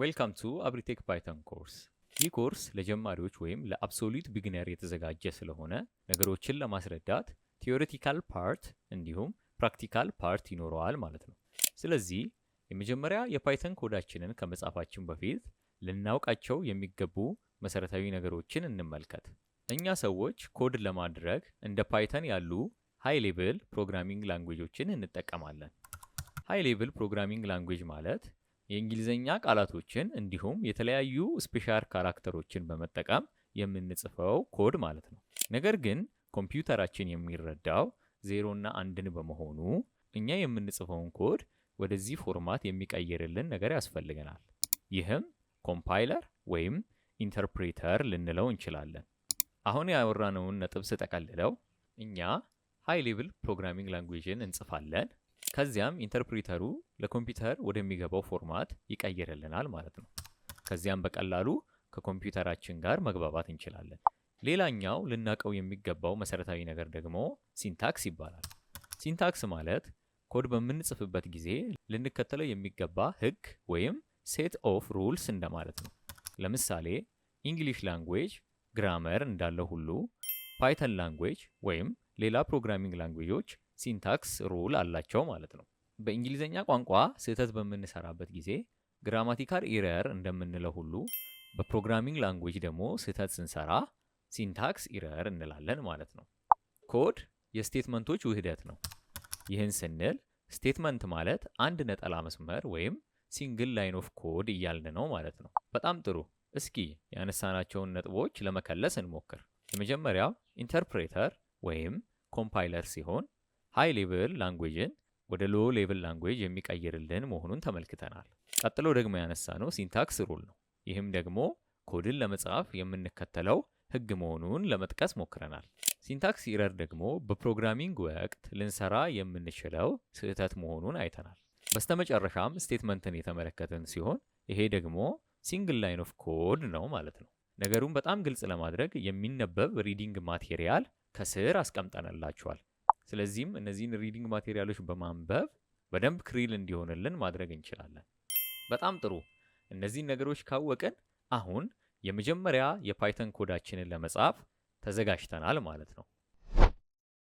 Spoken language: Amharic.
ዌልካም ቱ አብሪቴክ ፓይተን ኮርስ። ይህ ኮርስ ለጀማሪዎች ወይም ለአብሶሉት ቢግነር የተዘጋጀ ስለሆነ ነገሮችን ለማስረዳት ቲዮሬቲካል ፓርት እንዲሁም ፕራክቲካል ፓርት ይኖረዋል ማለት ነው። ስለዚህ የመጀመሪያ የፓይተን ኮዳችንን ከመጻፋችን በፊት ልናውቃቸው የሚገቡ መሰረታዊ ነገሮችን እንመልከት። እኛ ሰዎች ኮድ ለማድረግ እንደ ፓይተን ያሉ ሃይ ሌቭል ፕሮግራሚንግ ላንጉዌጆችን እንጠቀማለን። ሃይ ሌቭል ፕሮግራሚንግ ላንጉዌጅ ማለት የእንግሊዘኛ ቃላቶችን እንዲሁም የተለያዩ ስፔሻል ካራክተሮችን በመጠቀም የምንጽፈው ኮድ ማለት ነው። ነገር ግን ኮምፒውተራችን የሚረዳው 0 እና 1ን በመሆኑ እኛ የምንጽፈውን ኮድ ወደዚህ ፎርማት የሚቀይርልን ነገር ያስፈልገናል። ይህም ኮምፓይለር ወይም ኢንተርፕሬተር ልንለው እንችላለን። አሁን ያወራነውን ነጥብ ስጠቀልለው እኛ ሃይ ሌቭል ፕሮግራሚንግ ላንጉዌጅን እንጽፋለን። ከዚያም ኢንተርፕሪተሩ ለኮምፒውተር ወደሚገባው ፎርማት ይቀይርልናል ማለት ነው። ከዚያም በቀላሉ ከኮምፒውተራችን ጋር መግባባት እንችላለን። ሌላኛው ልናቀው የሚገባው መሰረታዊ ነገር ደግሞ ሲንታክስ ይባላል። ሲንታክስ ማለት ኮድ በምንጽፍበት ጊዜ ልንከተለው የሚገባ ህግ ወይም ሴት ኦፍ ሩልስ እንደማለት ነው። ለምሳሌ እንግሊሽ ላንጉዌጅ ግራመር እንዳለው ሁሉ ፓይተን ላንጉዌጅ ወይም ሌላ ፕሮግራሚንግ ላንጉዌጆች ሲንታክስ ሩል አላቸው ማለት ነው። በእንግሊዘኛ ቋንቋ ስህተት በምንሰራበት ጊዜ ግራማቲካል ኢረር እንደምንለው ሁሉ በፕሮግራሚንግ ላንጉዌጅ ደግሞ ስህተት ስንሰራ ሲንታክስ ኢረር እንላለን ማለት ነው። ኮድ የስቴትመንቶች ውህደት ነው። ይህን ስንል ስቴትመንት ማለት አንድ ነጠላ መስመር ወይም ሲንግል ላይን ኦፍ ኮድ እያልን ነው ማለት ነው። በጣም ጥሩ። እስኪ ያነሳናቸውን ነጥቦች ለመከለስ እንሞክር። የመጀመሪያው ኢንተርፕሬተር ወይም ኮምፓይለር ሲሆን ሃይ ሌቭል ላንጉዌጅን ወደ ሎ ሌቭል ላንጉዌጅ የሚቀይርልን መሆኑን ተመልክተናል። ቀጥሎ ደግሞ ያነሳነው ሲንታክስ ሩል ነው። ይህም ደግሞ ኮድን ለመጻፍ የምንከተለው ህግ መሆኑን ለመጥቀስ ሞክረናል። ሲንታክስ ኢረር ደግሞ በፕሮግራሚንግ ወቅት ልንሰራ የምንችለው ስህተት መሆኑን አይተናል። በስተመጨረሻም ስቴትመንትን የተመለከትን ሲሆን ይሄ ደግሞ ሲንግል ላይን ኦፍ ኮድ ነው ማለት ነው። ነገሩን በጣም ግልጽ ለማድረግ የሚነበብ ሪዲንግ ማቴሪያል ከስር አስቀምጠንላችኋል። ስለዚህም እነዚህን ሪዲንግ ማቴሪያሎች በማንበብ በደንብ ክሊር እንዲሆንልን ማድረግ እንችላለን። በጣም ጥሩ። እነዚህን ነገሮች ካወቅን አሁን የመጀመሪያ የፓይተን ኮዳችንን ለመጻፍ ተዘጋጅተናል ማለት ነው።